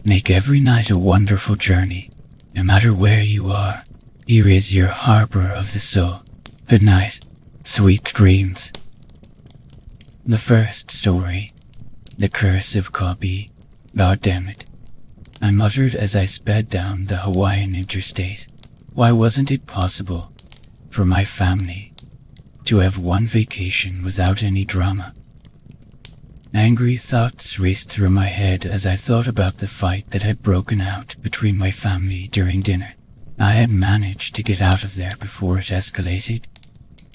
Make every night a wonderful journey, no matter where you are. Here is your harbor of the soul. Good night, sweet dreams. The first story, The Curse of Kobe. God damn it, I muttered as I sped down the Hawaiian interstate. Why wasn't it possible for my family to have one vacation without any drama? Angry thoughts raced through my head as I thought about the fight that had broken out between my family during dinner. I had managed to get out of there before it escalated,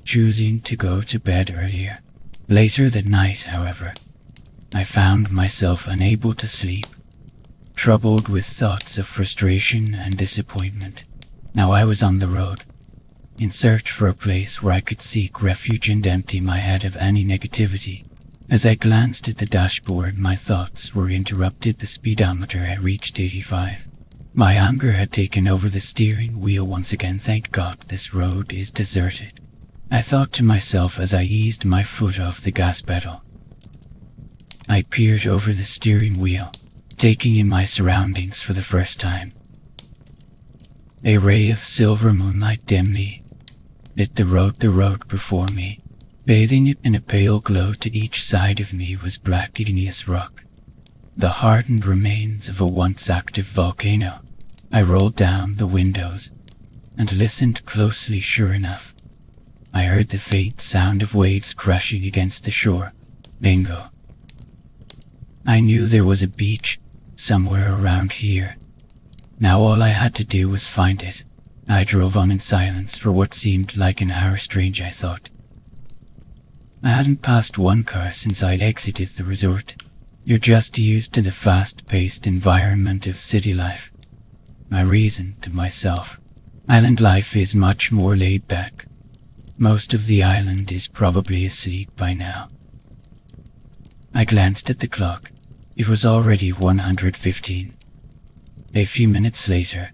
choosing to go to bed earlier. Later that night, however, I found myself unable to sleep, troubled with thoughts of frustration and disappointment. Now I was on the road, in search for a place where I could seek refuge and empty my head of any negativity. As I glanced at the dashboard, my thoughts were interrupted. The speedometer had reached 85. My anger had taken over the steering wheel once again. Thank God this road is deserted, I thought to myself as I eased my foot off the gas pedal. I peered over the steering wheel, taking in my surroundings for the first time. A ray of silver moonlight dimly lit the road before me. Bathing it in a pale glow to each side of me was black igneous rock, the hardened remains of a once active volcano. I rolled down the windows and listened closely. Sure enough, I heard the faint sound of waves crashing against the shore. Bingo. I knew there was a beach somewhere around here. Now all I had to do was find it. I drove on in silence for what seemed like an hour. Strange, I thought. I hadn't passed one car since I'd exited the resort. You're just used to the fast-paced environment of city life, I reasoned to myself. Island life is much more laid back. Most of the island is probably asleep by now. I glanced at the clock. It was already 1:15. A few minutes later,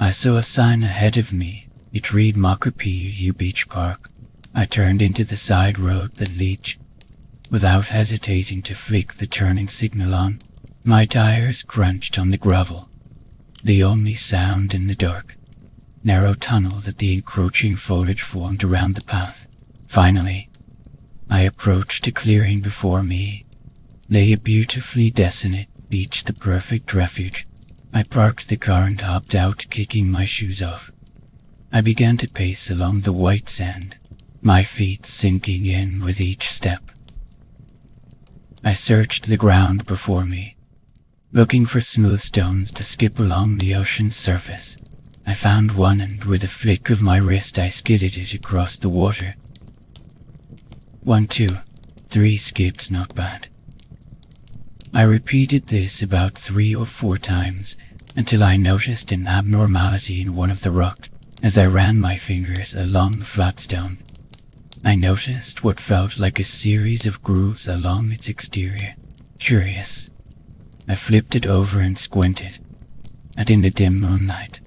I saw a sign ahead of me. It read Makapi'u Beach Park. I turned into the side road that leads, without hesitating to flick the turning signal on. My tires crunched on the gravel, the only sound in the dark, narrow tunnel that the encroaching foliage formed around the path. Finally, I approached a clearing. Before me lay a beautifully desolate beach, the perfect refuge. I parked the car and hopped out, kicking my shoes off. I began to pace along the white sand, my feet sinking in with each step. I searched the ground before me, looking for smooth stones to skip along the ocean's surface. I found one, and with a flick of my wrist I skidded it across the water. 1, 2, 3 skips, not bad. I repeated this about 3 or 4 times until I noticed an abnormality in one of the rocks. As I ran my fingers along the flat stone, I noticed what felt like a series of grooves along its exterior. Curious, I flipped it over and squinted, and in the dim moonlight,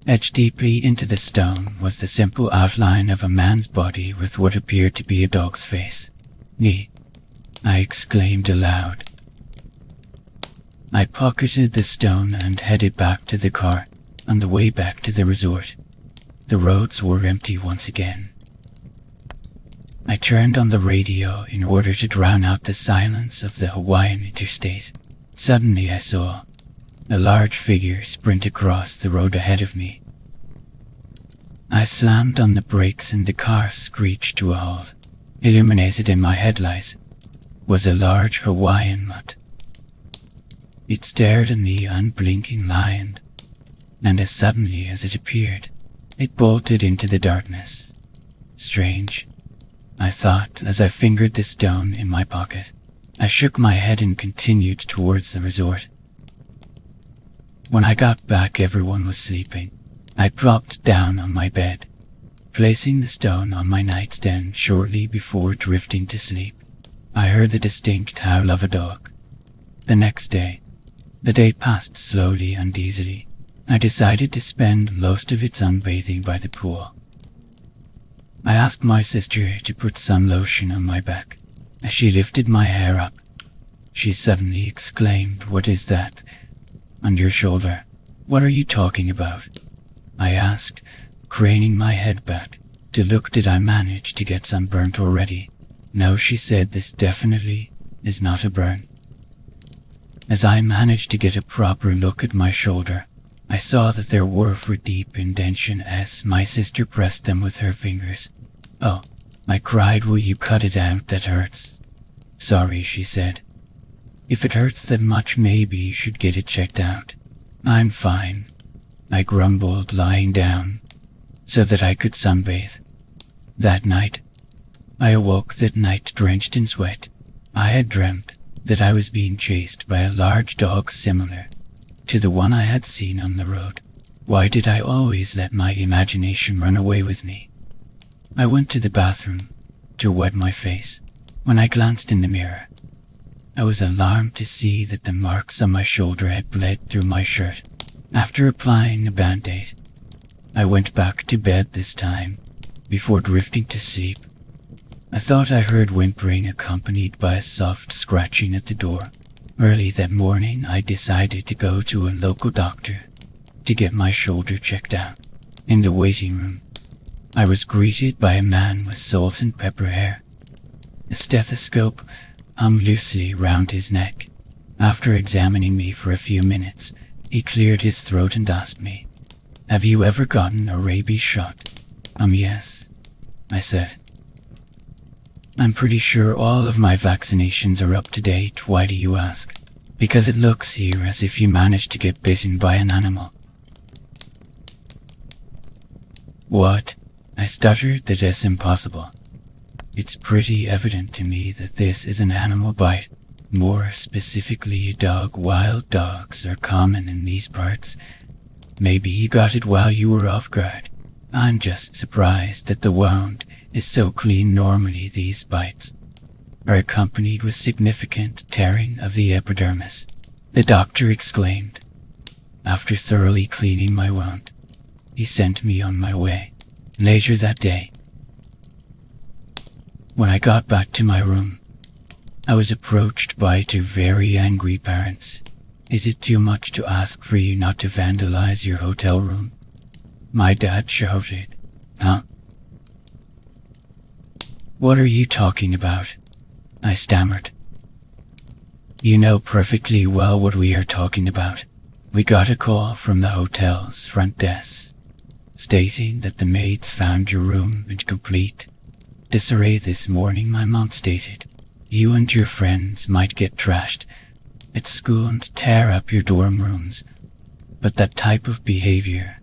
etched deeply into the stone was the simple outline of a man's body with what appeared to be a dog's face. "Neat," I exclaimed aloud. I pocketed the stone and headed back to the car. On the way back to the resort, the roads were empty once again. I turned on the radio in order to drown out the silence of the Hawaiian interstate. Suddenly I saw a large figure sprint across the road ahead of me. I slammed on the brakes and the car screeched to a halt. Illuminated in my headlights was a large Hawaiian mutt. It stared at me unblinking lion, and as suddenly as it appeared, it bolted into the darkness. Strange, I thought as I fingered the stone in my pocket. I shook my head and continued towards the resort. When I got back, everyone was sleeping. I plopped down on my bed, placing the stone on my nightstand shortly before drifting to sleep. I heard the distinct howl of a dog. The next day, the day passed slowly and easily. I decided to spend most of it sunbathing by the pool. I asked my sister to put sun lotion on my back. As she lifted my hair up, she suddenly exclaimed. "What is that on your shoulder? What are you talking about?" I asked, craning my head back to look. "Did I manage to get sunburnt already?" "No," she said, "this definitely is not a burn." As I managed to get a proper look at my shoulder, I saw that there were 4 deep indentions. My sister pressed them with her fingers. "Oh," I cried, "will you cut it out? That hurts." "Sorry," she said. "If it hurts that much, maybe you should get it checked out." "I'm fine," I grumbled, lying down so that I could sunbathe. That night, I awoke that night drenched in sweat. I had dreamt that I was being chased by a large dog similar to the one I had seen on the road. Why did I always let my imagination run away with me? I went to the bathroom to wet my face. When I glanced in the mirror, I was alarmed to see that the marks on my shoulder had bled through my shirt. After applying a band-aid, I went back to bed this time, before drifting to sleep. I thought I heard whimpering accompanied by a soft scratching at the door. Early that morning, I decided to go to a local doctor to get my shoulder checked out. In the waiting room, I was greeted by a man with salt and pepper hair. A stethoscope hung loosely round his neck. After examining me for a few minutes, he cleared his throat and asked me, "Have you ever gotten a rabies shot?" Yes," I said. "I'm pretty sure all of my vaccinations are up to date. Why do you ask?" "Because it looks here as if you managed to get bitten by an animal." "What?" I stuttered. "That is impossible. It's pretty evident to me that this is an animal bite. More specifically, a dog. Wild dogs are common in these parts. Maybe you got it while you were off guard. I'm just surprised that the wound is so clean. Normally these bites are accompanied with significant tearing of the epidermis," the doctor exclaimed. After thoroughly cleaning my wound, he sent me on my way. Later that day, when I got back to my room, I was approached by 2 very angry parents. "Is it too much to ask for you not to vandalize your hotel room?" my dad shouted. "Huh? What are you talking about?" I stammered. "You know perfectly well what we are talking about. We got a call from the hotel's front desk stating that the maids found your room in complete disarray this morning. My mom stated you and your friends might get trashed at school and tear up your dorm rooms, but that type of behavior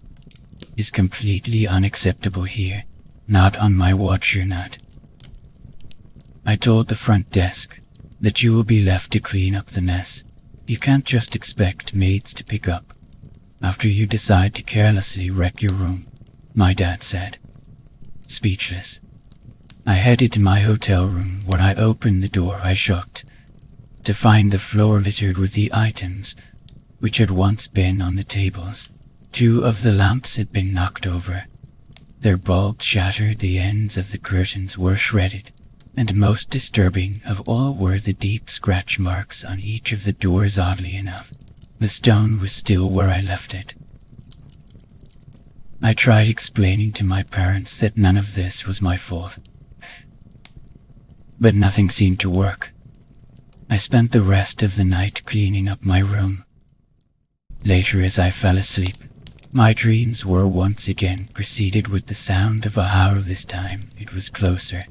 is completely unacceptable here. Not on my watch, you're not." I told the front desk that you will be left to clean up the mess. You can't just expect maids to pick up after you decide to carelessly wreck your room, my dad said. Speechless, I headed to my hotel room. When I opened the door, I shocked to find the floor littered with the items which had once been on the tables. 2 of the lamps had been knocked over, their bulbs shattered, the ends of the curtains were shredded, and most disturbing of all were the deep scratch marks on each of the doors. Oddly enough, the stone was still where I left it. I tried explaining to my parents that none of this was my fault, but nothing seemed to work. I spent the rest of the night cleaning up my room. Later, as I fell asleep, my dreams were once again preceded with the sound of a howl. This time it was closer.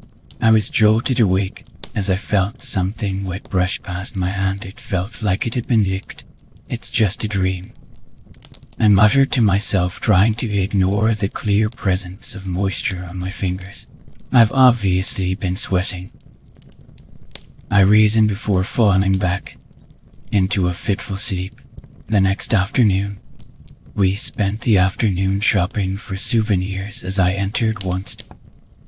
I was jolted awake as I felt something wet brush past my hand. It felt like it had been licked. "It's just a dream," I muttered to myself, trying to ignore the clear presence of moisture on my fingers. "I've obviously been sweating," I reasoned before falling back into a fitful sleep. The next afternoon, we spent the afternoon shopping for souvenirs. As I entered one store,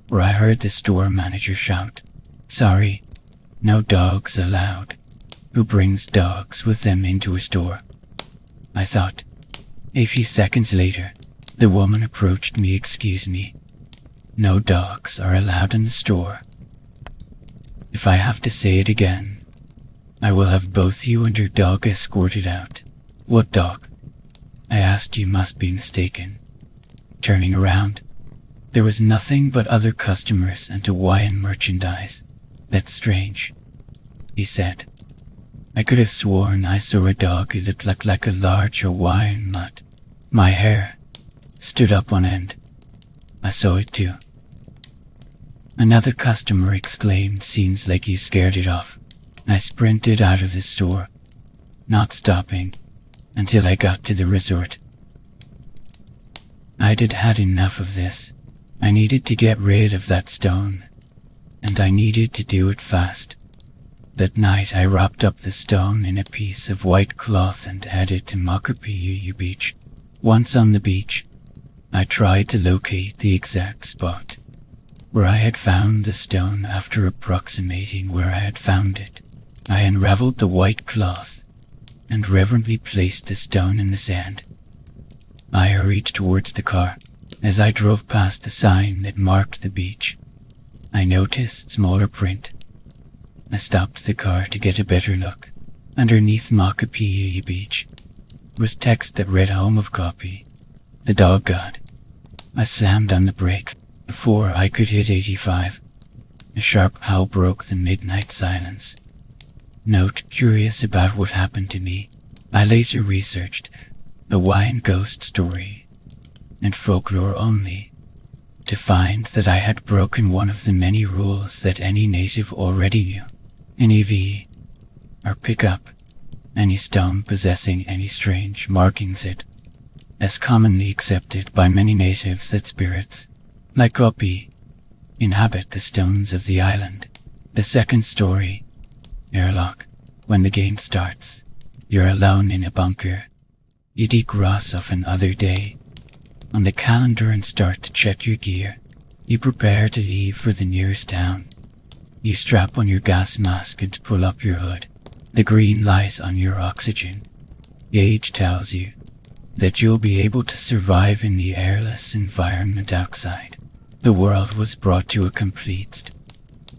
where I heard the store manager shout, "Sorry, no dogs allowed." Who brings dogs with them into a store? I thought. A few seconds later, the woman approached me. "Excuse me, no dogs are allowed in the store." If I have to say it again, I will have both you and your dog escorted out. What dog? I asked. You must be mistaken. Turning around, there was nothing but other customers and Hawaiian merchandise. That's strange, he said. I could have sworn I saw a dog who looked like a large Hawaiian mutt. My hair stood up on end. I saw it too. Another customer exclaimed, seems like you scared it off. I sprinted out of the store, not stopping until I got to the resort. I'd had enough of this. I needed to get rid of that stone, and I needed to do it fast. That night I wrapped up the stone in a piece of white cloth and headed to Makapi'u Beach. Once on the beach, I tried to locate the exact spot where I had found the stone. After approximating where I had found it, I unraveled the white cloth and reverently placed the stone in the sand. I hurried towards the car. As I drove past the sign that marked the beach, I noticed smaller print. I stopped the car to get a better look. Underneath Makapi'u Beach was text that read Home of Copy, the dog god. I slammed on the brakes before I could hit 85. A sharp howl broke the midnight silence. Note: curious about what happened to me, I later researched Hawaiian ghost story and folklore only to find that I had broken one of the many rules that any native already knew. NEV, or pick up any stone possessing any strange markings. It as commonly accepted by many natives that spirits, like Opi, inhabit the stones of the island. The second story, airlock. When the game starts, you're alone in a bunker. You decross off another day on the calendar and start to check your gear. You prepare to leave for the nearest town. You strap on your gas mask and pull up your hood. The green light on your oxygen gauge tells you that you'll be able to survive in the airless environment outside. The world was brought to a complete stop,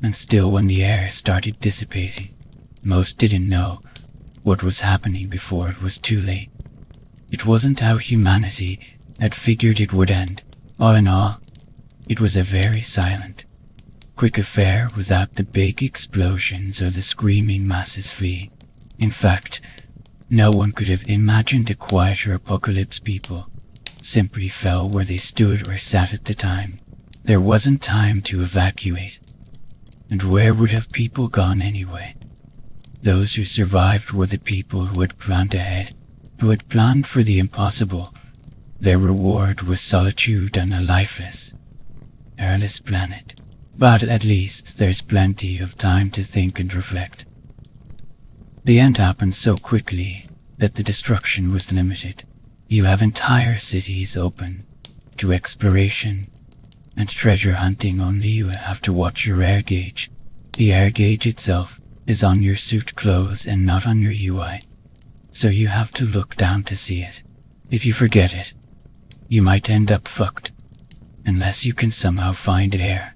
and still when the air started dissipating, most didn't know what was happening before it was too late. It wasn't how humanity had figured it would end. All in all, it was a very silent, quick affair without the big explosions or the screaming masses fleeing. In fact, no one could have imagined a quieter apocalypse. People simply fell where they stood or sat at the time. There wasn't time to evacuate. And where would have people gone anyway? Those who survived were the people who had planned ahead, who had planned for the impossible. Their reward was solitude on a lifeless, airless planet. But at least there's plenty of time to think and reflect. The end happened so quickly that the destruction was limited. You have entire cities open to exploration and treasure hunting. Only you have to watch your air gauge. The air gauge itself is on your suit clothes and not on your UI, so you have to look down to see it. If you forget it, you might end up fucked, unless you can somehow find air.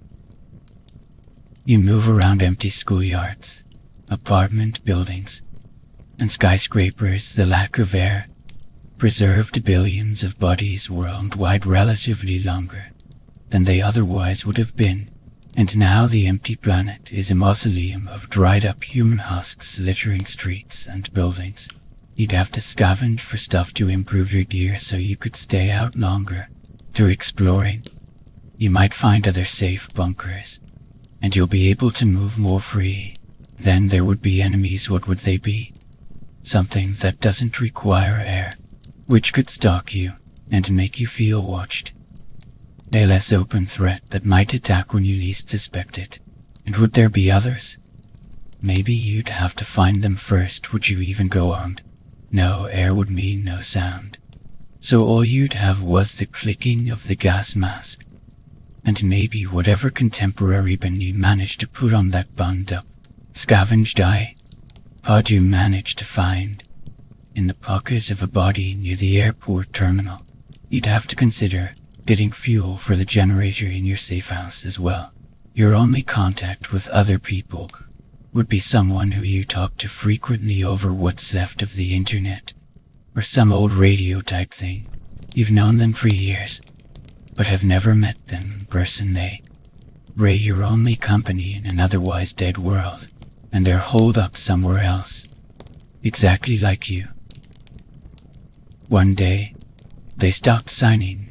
You move around empty schoolyards, apartment buildings, and skyscrapers. The lack of air preserved billions of bodies worldwide relatively longer than they otherwise would have been, and now the empty planet is a mausoleum of dried up human husks littering streets and buildings. You'd have to scavenge for stuff to improve your gear so you could stay out longer. Through exploring, you might find other safe bunkers, and you'll be able to move more free. Then there would be enemies. What would they be? Something that doesn't require air, which could stalk you and make you feel watched. A less open threat that might attack when you least suspect it. And would there be others? Maybe you'd have to find them first. Would you even go armed? No air would mean no sound. So all you'd have was the clicking of the gas mask, and maybe whatever contemporary bin you managed to put on that bunged up, scavenged pod you managed to find in the pocket of a body near the airport terminal. You'd have to consider getting fuel for the generator in your safe house as well. Your only contact with other people would be someone who you talk to frequently over what's left of the internet, or some old radio type thing. You've known them for years, but have never met them in person. They ray your only company in an otherwise dead world, and they're holed up somewhere else, exactly like you. One day, they stopped signing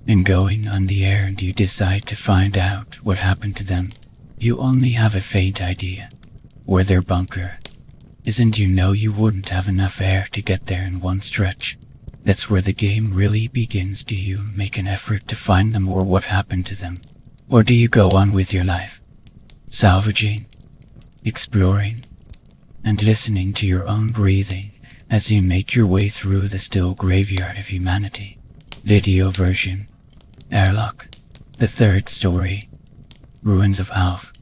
and going on the air, and you decide to find out what happened to them. You only have a faint idea where their bunker is, and you know you wouldn't have enough air to get there in one stretch. That's where the game really begins. Do you make an effort to find them, or what happened to them? Or do you go on with your life, salvaging, exploring, and listening to your own breathing as you make your way through the still graveyard of humanity? Video version, Airlock, the third story, Ruins of Alf,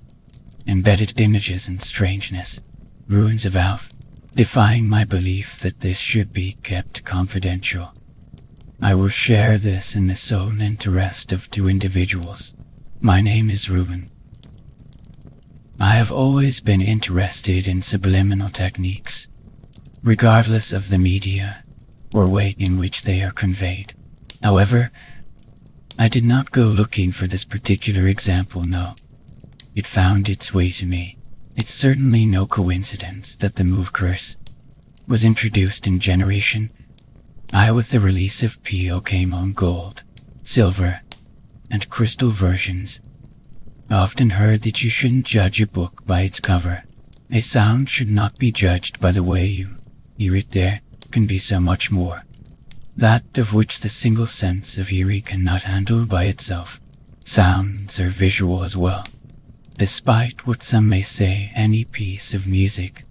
embedded images and strangeness. Ruins of Alf, defying my belief that this should be kept confidential. I will share this in the sole interest of two individuals. My name is Ruben. I have always been interested in subliminal techniques, regardless of the media or way in which they are conveyed. However, I did not go looking for this particular example, no. It found its way to me. It's certainly no coincidence that the move curse was introduced in Generation I with the release of Pokemon Gold, Silver, and Crystal versions. I often heard that you shouldn't judge a book by its cover. A sound should not be judged by the way you hear it. There can be so much more, that of which the single sense of hearing cannot handle by itself. Sounds are visual as well. Despite what some may say, any piece of music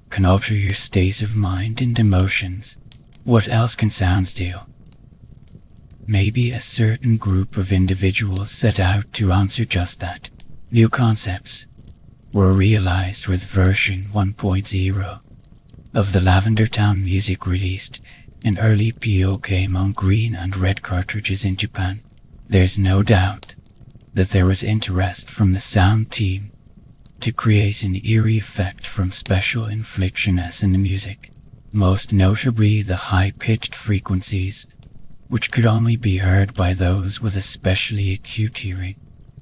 can alter your state of mind and emotions. What else can sounds do? Maybe a certain group of individuals set out to answer just that. New concepts were realized with version 1.0 of the Lavender Town music released in early Pokemon Green and Red cartridges in Japan. There's no doubt that there was interest from the sound team to create an eerie effect from special inflections in the music, most notably the high-pitched frequencies, which could only be heard by those with especially acute hearing.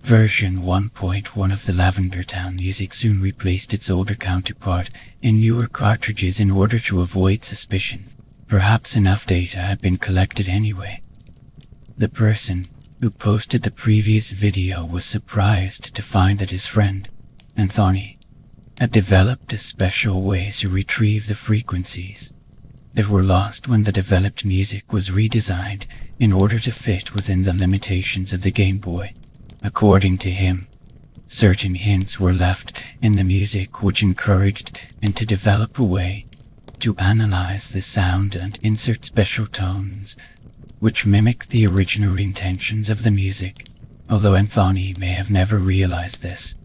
Version 1.1 of the Lavender Town music soon replaced its older counterpart in newer cartridges in order to avoid suspicion. Perhaps enough data had been collected anyway. The person who posted the previous video was surprised to find that his friend, Anthony, had developed a special way to retrieve the frequencies that were lost when the developed music was redesigned in order to fit within the limitations of the Game Boy. According to him, certain hints were left in the music which encouraged him to develop a way to analyze the sound and insert special tones which mimic the original intentions of the music. Although Anthony may have never realized this,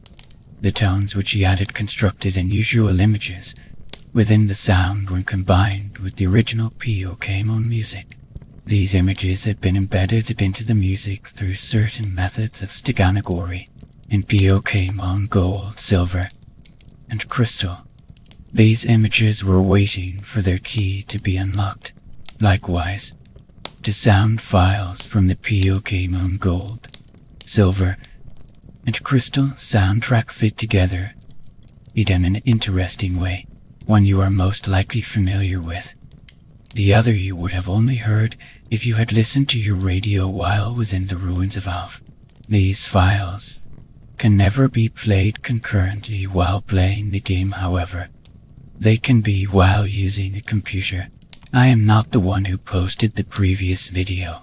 the tones which he added constructed unusual images within the sound when combined with the original Pokemon music. These images had been embedded into the music through certain methods of steganography in Pokemon Gold, Silver, and Crystal. These images were waiting for their key to be unlocked. Likewise, to sound files from the Pokemon Gold, Silver, and Crystal soundtrack fit together in an interesting way, one you are most likely familiar with. The other you would have only heard if you had listened to your radio while within the ruins of Alf. These files can never be played concurrently while playing the game, however. They can be while using a computer. I am not the one who posted the previous video.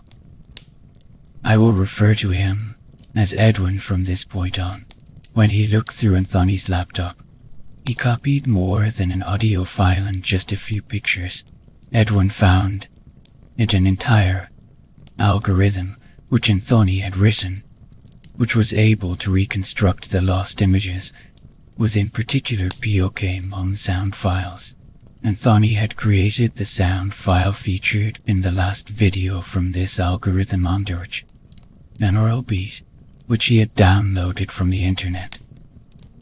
I will refer to him as Edwin from this point on. When he looked through Anthony's laptop, he copied more than an audio file and just a few pictures. Edwin found it an entire algorithm which Anthony had written, which was able to reconstruct the lost images within particular Pokemon sound files. Anthony had created the sound file featured in the last video from this algorithm on Dirge, an oral beat, which he had downloaded from the internet.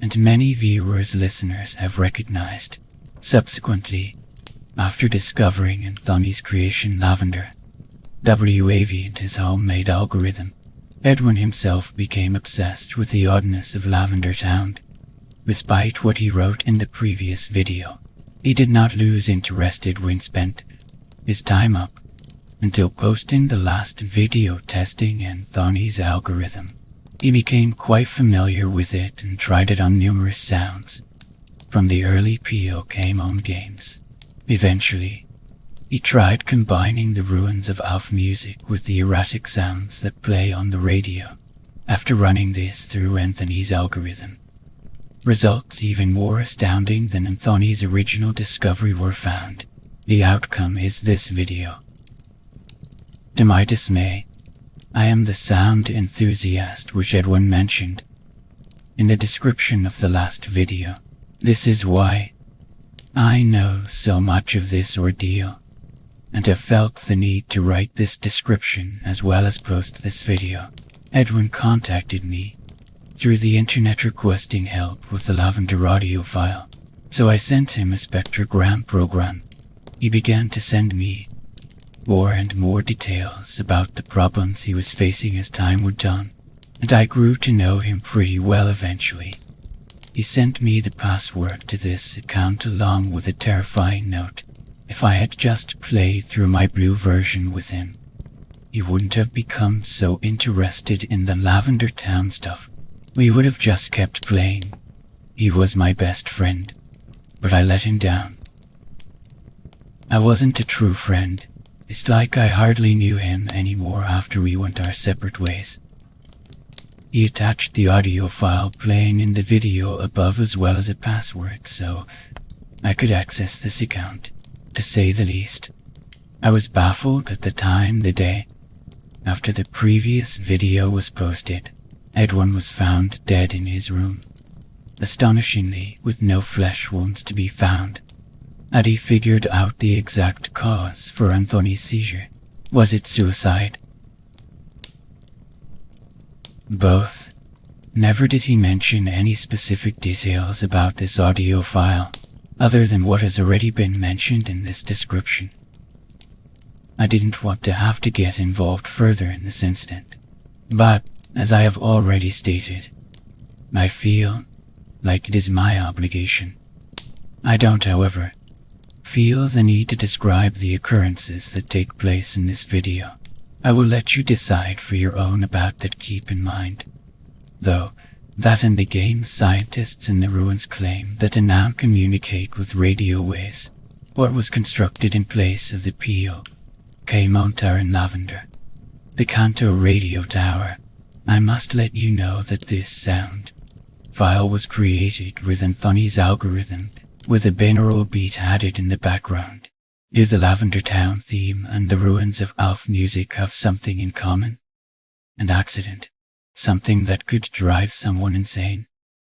and many viewers listeners have recognized. Subsequently, after discovering Anthony's creation Lavender, WAV and his homemade algorithm, Edwin himself became obsessed with the oddness of Lavender Town. Despite what he wrote in the previous video, he did not lose interest when spent his time up until posting the last video testing Anthony's algorithm. He became quite familiar with it and tried it on numerous sounds from the early PO games. Eventually, he tried combining the ruins of Alf music with the erratic sounds that play on the radio. After running this through Anthony's algorithm, results even more astounding than Anthony's original discovery were found. The outcome is this video. To my dismay, I am the sound enthusiast which Edwin mentioned in the description of the last video. This is why I know so much of this ordeal, and have felt the need to write this description as well as post this video. Edwin contacted me through the internet requesting help with the Lavender audio file, so I sent him a spectrogram program. He began to send me more and more details about the problems he was facing as time went on, and I grew to know him pretty well eventually. He sent me the password to this account along with a terrifying note. If I had just played through my blue version with him, he wouldn't have become so interested in the Lavender Town stuff. We would have just kept playing. He was my best friend, but I let him down. I wasn't a true friend. It's like I hardly knew him anymore after we went our separate ways. He attached the audio file playing in the video above as well as a password so I could access this account, to say the least. I was baffled at the time the day after the previous video was posted. Edwin was found dead in his room, astonishingly with no flesh wounds to be found. Had he figured out the exact cause for Anthony's seizure? Was it suicide? Both. Never did he mention any specific details about this audio file, other than what has already been mentioned in this description. I didn't want to have to get involved further in this incident, but, as I have already stated, I feel like it is my obligation. I don't, however, feel the need to describe the occurrences that take place in this video. I will let you decide for your own about that. Keep in mind, though, that in the game scientists in the ruins claim that they now communicate with radio waves, what was constructed in place of the PO motor in Lavender, the Kanto radio tower. I must let you know that this sound file was created with Anthony's algorithm, with a binaural beat added in the background. Do the Lavender Town theme and the ruins of Alf music have something in common? An accident. Something that could drive someone insane.